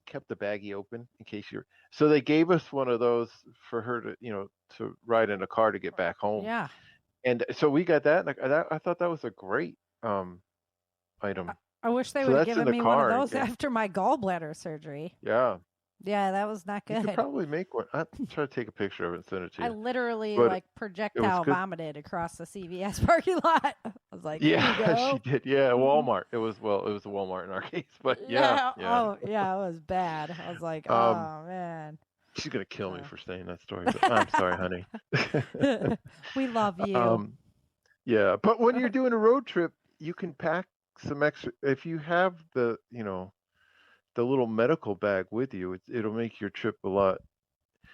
kept the baggie open in case so they gave us one of those for her to ride in a car to get back home. Yeah. And so we got that, and I thought that was a great item. I wish they So would have that's in given the me one of car, those yeah. after my gallbladder surgery. Yeah. Yeah, that was not You good. could probably make one. I'll try to take a picture of it and send it to you. I literally But projectile good. vomited across the CVS parking lot. I was like, Yeah, here you go. she did. Yeah, Walmart. It was a Walmart in our case, but yeah. Oh, yeah, it was bad. I was like, oh, man. She's going to kill me for saying that story, but I'm sorry, honey. We love you. Yeah, but when you're doing a road trip, you can pack some extra. If you have the little medical bag with you, it'll make your trip a lot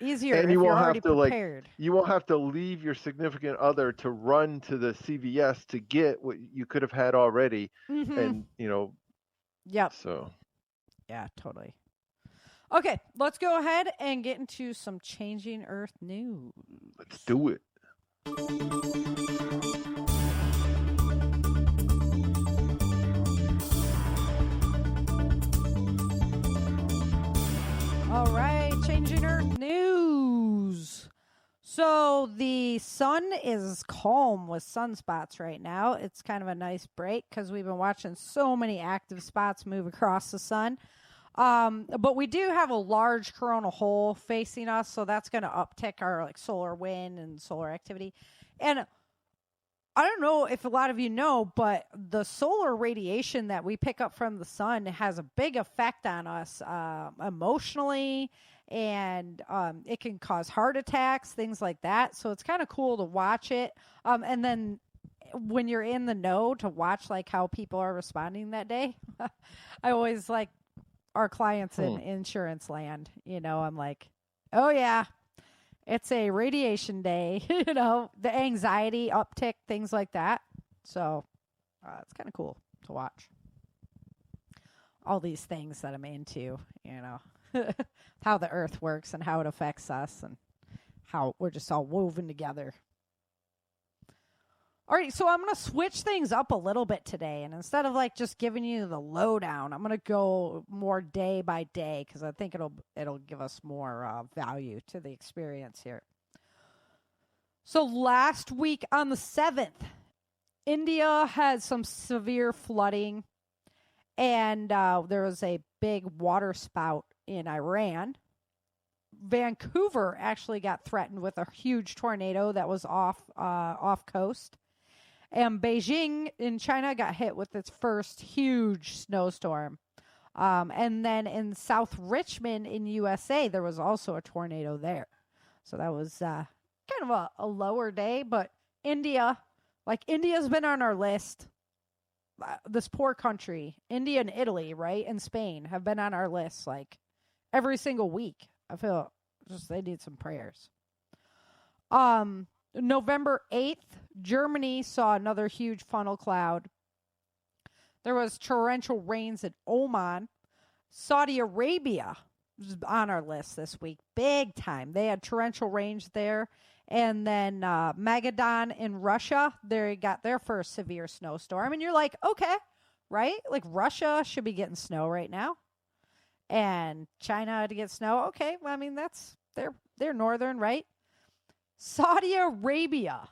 easier, and if you you're won't already have to prepared. you won't have to leave your significant other to run to the CVS to get what you could have had already. Mm-hmm. And Yep. So yeah, totally. Okay, let's go ahead and get into some Changing Earth news. Let's do it. All right, Changing Earth news. So the sun is calm with sunspots right now. It's kind of a nice break because we've been watching so many active spots move across the sun. But we do have a large coronal hole facing us, so that's going to uptick our solar wind and solar activity. And I don't know if a lot of you know, but the solar radiation that we pick up from the sun has a big effect on us emotionally, and it can cause heart attacks, things like that. So it's kind of cool to watch it. And then when you're in the know, to watch how people are responding that day. I always like our clients in insurance land. I'm like, oh yeah, it's a radiation day, the anxiety uptick, things like that. So it's kind of cool to watch all these things that I'm into, how the earth works and how it affects us and how we're just all woven together. All right, so I'm going to switch things up a little bit today. And instead of like just giving you the lowdown, I'm going to go more day by day because I think it'll give us more value to the experience here. So last week on the 7th, India had some severe flooding, and there was a big water spout in Iran. Vancouver actually got threatened with a huge tornado that was off coast. And Beijing in China got hit with its first huge snowstorm. And then in South Richmond in USA, there was also a tornado there. So that was kind of a lower day. But India's been on our list. This poor country, India and Italy, right, and Spain have been on our list like every single week. I feel just they need some prayers. November 8th, Germany saw another huge funnel cloud. There was torrential rains in Oman. Saudi Arabia was on our list this week, big time. They had torrential rains there. And then Magadan in Russia, they got their first severe snowstorm. And you're like, okay, right? Like Russia should be getting snow right now. And China to get snow. Okay, well, I mean, they're northern, right? Saudi Arabia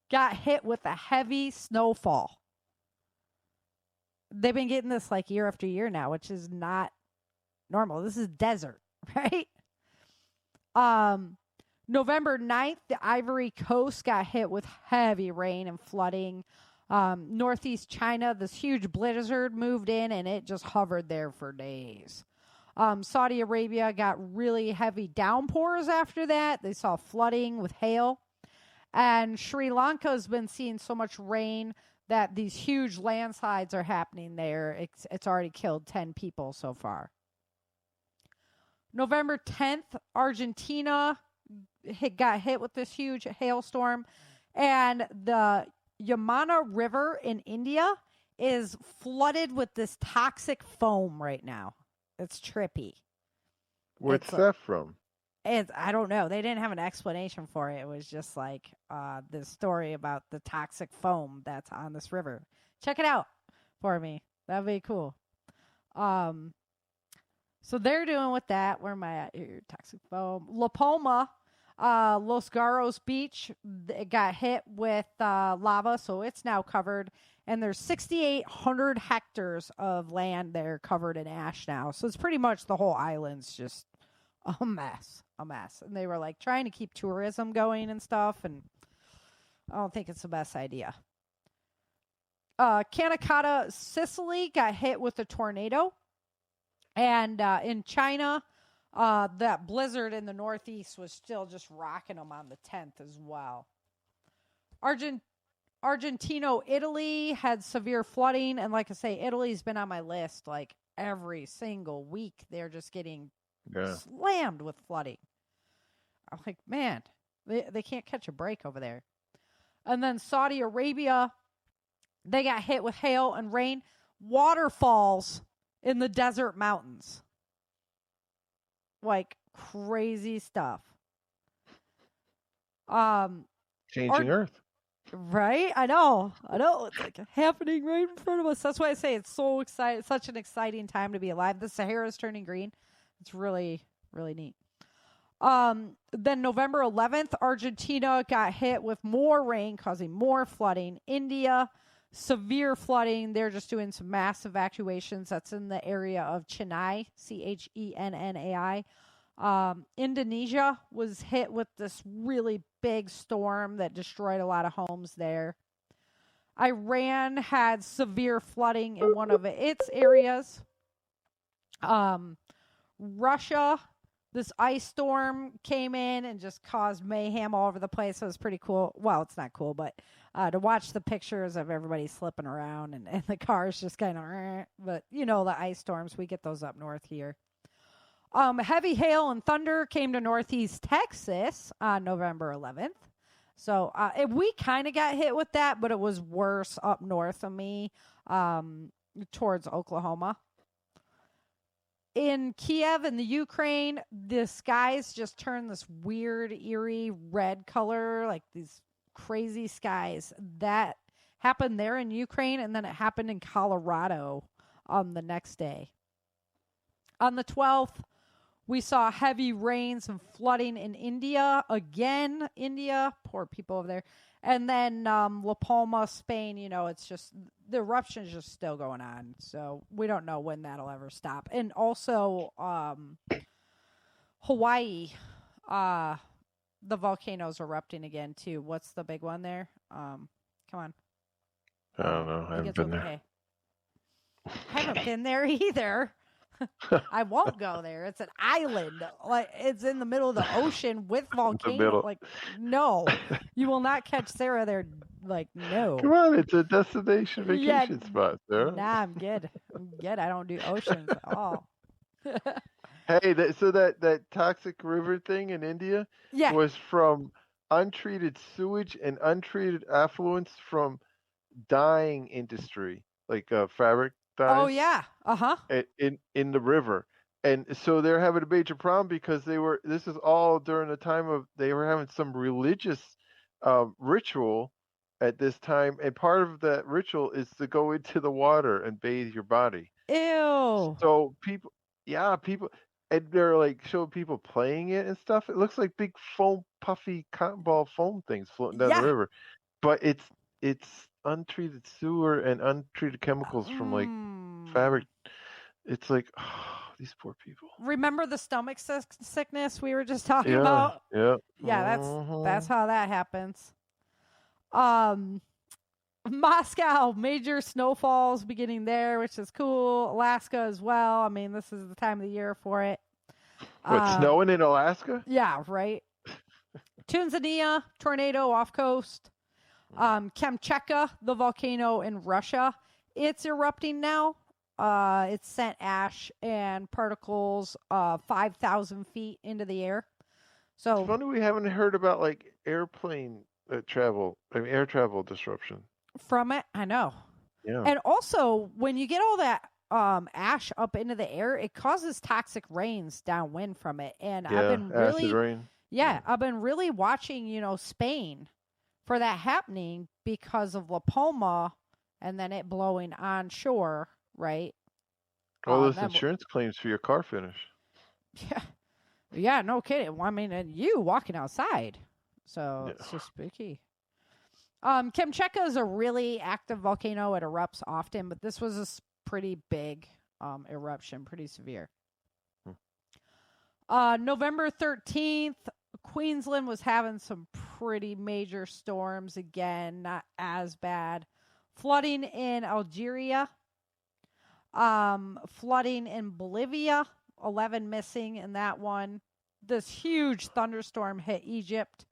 got hit with a heavy snowfall. They've been getting this like year after year now, which is not normal. This is desert, right? November 9th, the Ivory Coast got hit with heavy rain and flooding. Northeast China, this huge blizzard moved in and it just hovered there for days. Saudi Arabia got really heavy downpours after that. They saw flooding with hail. And Sri Lanka has been seeing so much rain that these huge landslides are happening there. It's already killed 10 people so far. November 10th, Argentina got hit with this huge hailstorm. And the Yamuna River in India is flooded with this toxic foam right now. It's trippy. Where's that from? I don't know. They didn't have an explanation for it. It was just like this story about the toxic foam that's on this river. Check it out for me. That'd be cool. So they're doing with that. Where am I at here? Toxic foam. La Palma, Los Garos Beach, it got hit with lava, so it's now covered. And there's 6,800 hectares of land there covered in ash now. So it's pretty much the whole island's just a mess. And they were like trying to keep tourism going and stuff. And I don't think it's the best idea. Canacotta, Sicily got hit with a tornado. And in China, that blizzard in the northeast was still just rocking them on the 10th as well. Argentino, Italy had severe flooding. And like I say, Italy's been on my list like every single week. They're just getting slammed with flooding. I'm like, man, they can't catch a break over there. And then Saudi Arabia, they got hit with hail and rain. Waterfalls in the desert mountains. Like crazy stuff. Changing Earth. Right? I know. It's like happening right in front of us. That's why I say it's so exciting. It's such an exciting time to be alive. The Sahara is turning green. It's really, really neat. Then November 11th, Argentina got hit with more rain, causing more flooding. India, severe flooding. They're just doing some mass evacuations. That's in the area of Chennai, Chennai. Indonesia was hit with this really big storm that destroyed a lot of homes there. Iran had severe flooding in one of its areas. Russia, this ice storm came in and just caused mayhem all over the place. So it was pretty cool. Well, it's not cool, but to watch the pictures of everybody slipping around and the cars just kind of, but you know, the ice storms, we get those up north here. Heavy hail and thunder came to northeast Texas on November 11th. So we kind of got hit with that, but it was worse up north of me towards Oklahoma. In Kiev in the Ukraine, the skies just turn this weird, eerie red color, like these crazy skies. That happened there in Ukraine, and then it happened in Colorado on the next day. On the 12th, we saw heavy rains and flooding in India. Again, India, poor people over there. And then La Palma, Spain, it's just, the eruption is just still going on. So we don't know when that'll ever stop. And also Hawaii, the volcano's erupting again, too. What's the big one there? Come on. I don't know. I haven't been there. I haven't been there either. I won't go there. It's an island. Like, it's in the middle of the ocean with volcanoes. Like, no, you will not catch Sarah there. Like, no. Come on, it's a destination vacation spot, Sarah. Nah, I'm good. I don't do oceans at all. Hey, so that toxic river thing in India was from untreated sewage and untreated effluents from dyeing industry, like fabric dyes. Oh yeah, in the river, and so they're having a major problem because this is all during the time of they were having some religious ritual at this time, and part of that ritual is to go into the water and bathe your body. Ew. So people, and they're like showing people playing it and stuff. It looks like big foam, puffy cotton ball foam things floating down the river, but it's untreated sewer and untreated chemicals from like fabric. It's like, these poor people. Remember the stomach sickness we were just talking about? Yeah. That's how that happens. Moscow, major snowfalls beginning there, which is cool. Alaska as well. I mean, this is the time of the year for it. What, snowing in Alaska? Yeah, right. Tanzania, tornado off coast. Kamchatka, the volcano in Russia, it's erupting now. It's sent ash and particles 5,000 feet into the air. So it's funny we haven't heard about like airplane travel, air travel disruption from it. I know. Yeah. And also, when you get all that ash up into the air, it causes toxic rains downwind from it. And I've been really, acid rain. I've been really watching, Spain for that happening because of La Palma and then it blowing onshore, right? All those insurance claims for your car finish. Yeah, no kidding. Well, I mean, and you walking outside. So it's just spooky. Kamchatka is a really active volcano. It erupts often, but this was a pretty big eruption, pretty severe. November 13th, Queensland was having some pretty major storms again, not as bad. Flooding in Algeria, flooding in Bolivia, 11 missing in that one. This huge thunderstorm hit Egypt,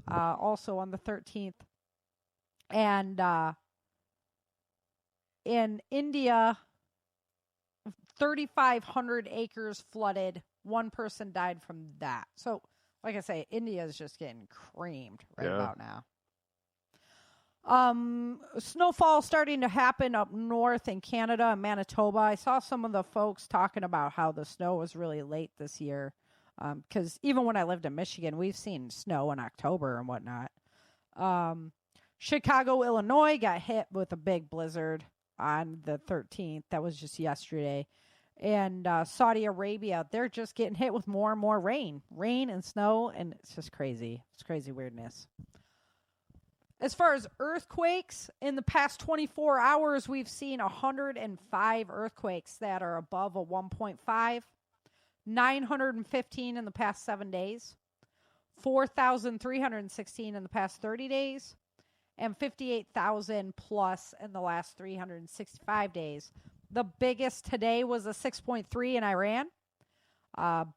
also on the 13th. And in India, 3,500 acres flooded. One person died from that. So, like I say, India is just getting creamed about now. Snowfall starting to happen up north in Canada and Manitoba. I saw some of the folks talking about how the snow was really late this year. Because even when I lived in Michigan, we've seen snow in October and whatnot. Chicago, Illinois got hit with a big blizzard on the 13th. That was just yesterday. And Saudi Arabia, they're just getting hit with more and more rain and snow, and it's just crazy. It's crazy weirdness. As far as earthquakes, in the past 24 hours, we've seen 105 earthquakes that are above a 1.5, 915 in the past 7 days, 4,316 in the past 30 days, and 58,000 plus in the last 365 days. The biggest today was a 6.3 in Iran.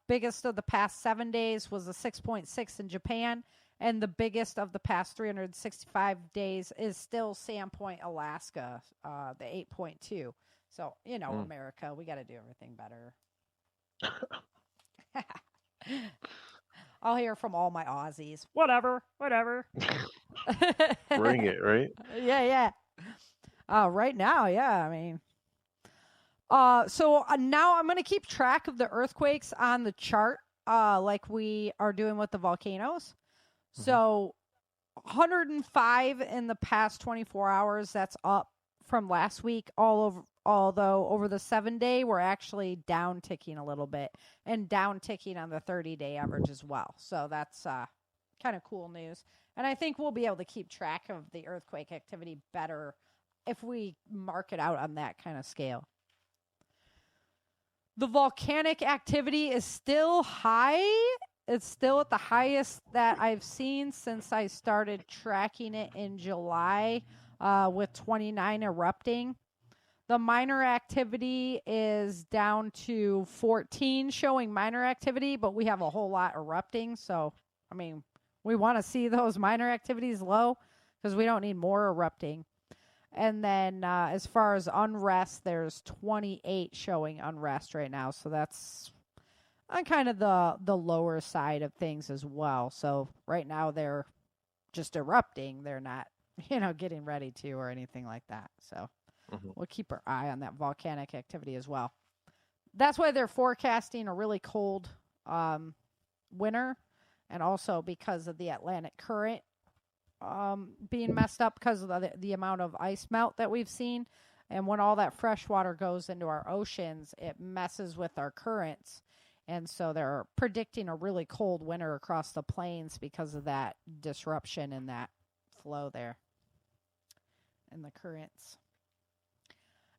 Biggest of the past 7 days was a 6.6 in Japan. And the biggest of the past 365 days is still Sandpoint, Alaska, the 8.2. So, America, we got to do everything better. I'll hear from all my Aussies. Whatever. Bring it, right? Yeah. Right now, yeah. I mean, So now I'm going to keep track of the earthquakes on the chart, like we are doing with the volcanoes. Mm-hmm. So 105 in the past 24 hours. That's up from last week. Although over the 7-day, we're actually down ticking a little bit, and down ticking on the 30-day average as well. So that's kind of cool news. And I think we'll be able to keep track of the earthquake activity better if we mark it out on that kind of scale. The volcanic activity is still high. It's still at the highest that I've seen since I started tracking it in July, with 29 erupting. The minor activity is down to 14 showing minor activity, but we have a whole lot erupting. So, I mean, we want to see those minor activities low because we don't need more erupting. And then as far as unrest, there's 28 showing unrest right now. So that's on kind of the lower side of things as well. So right now they're just erupting. They're not, getting ready to or anything like that. So we'll keep our eye on that volcanic activity as well. That's why they're forecasting a really cold winter, and also because of the Atlantic current being messed up because of the amount of ice melt that we've seen. And when all that fresh water goes into our oceans, it messes with our currents. And so they're predicting a really cold winter across the plains because of that disruption in that flow there in the currents.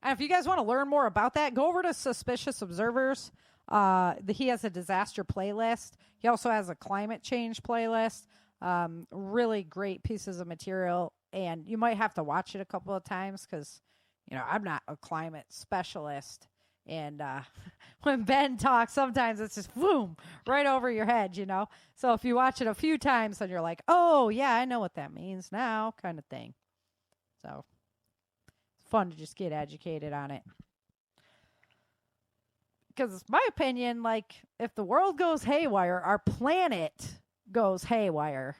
And if you guys want to learn more about that, go over to Suspicious Observers. He has a disaster playlist. He also has a climate change playlist. Really great pieces of material. And you might have to watch it a couple of times because, I'm not a climate specialist. And when Ben talks, sometimes it's just boom, right over your head, So if you watch it a few times, then you're like, oh, yeah, I know what that means now, kind of thing. So it's fun to just get educated on it. Because it's my opinion, like, if the world goes haywire, our planet goes haywire.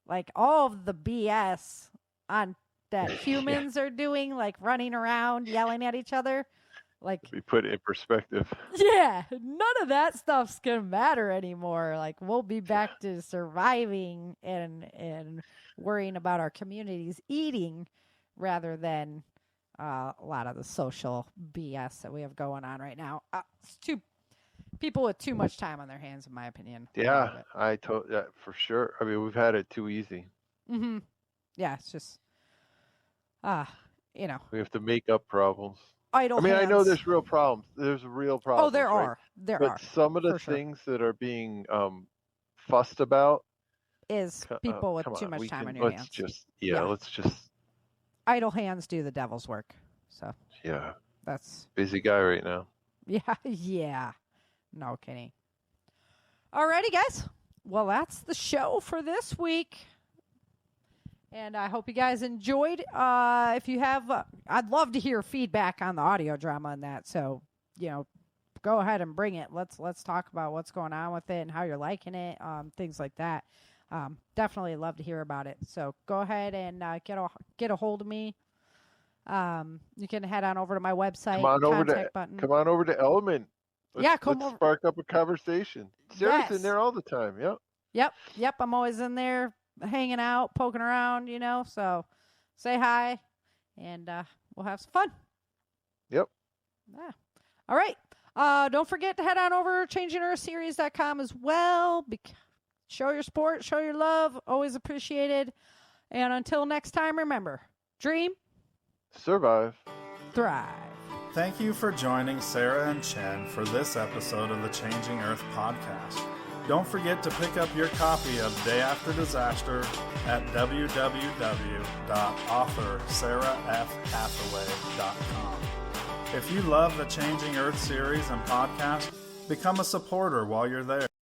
Like, all of the BS on that humans are doing, like running around, yelling at each other. Like, we put it in perspective. Yeah, none of that stuff's gonna matter anymore. Like, we'll be back to surviving and worrying about our communities eating rather than a lot of the social BS that we have going on right now. It's too people with too much time on their hands, in my opinion. Yeah, I told that for sure. I mean, we've had it too easy. Mm-hmm. Yeah, it's just, we have to make up problems. Idle hands. I know there's real problems. There's real problems. Oh, there right? are. There but are. Some of the things that are being fussed about is people with too much time on your hands. Let's just. Idle hands do the devil's work. So. Yeah. That's. Busy guy right now. Yeah. No kidding. Alrighty, guys. Well, that's the show for this week. And I hope you guys enjoyed. If you have, I'd love to hear feedback on the audio drama and that. So, go ahead and bring it. Let's talk about what's going on with it and how you're liking it, things like that. Definitely love to hear about it. So go ahead and get a hold of me. You can head on over to my website. Come on over to Element. Let's over. Spark up a conversation. Sarah's in there all the time. Yep. I'm always in there hanging out, poking around, so say hi and we'll have some fun. Yep. Yeah. All right. Don't forget to head on over to changingearthseries.com as well. Show your support, show your love, always appreciated. And until next time, remember, dream, survive, thrive. Thank you for joining Sarah and Chen for this episode of the Changing Earth podcast. Don't forget to pick up your copy of Day After Disaster at www.authorSarahFHathaway.com. If you love the Changing Earth series and podcast, become a supporter while you're there.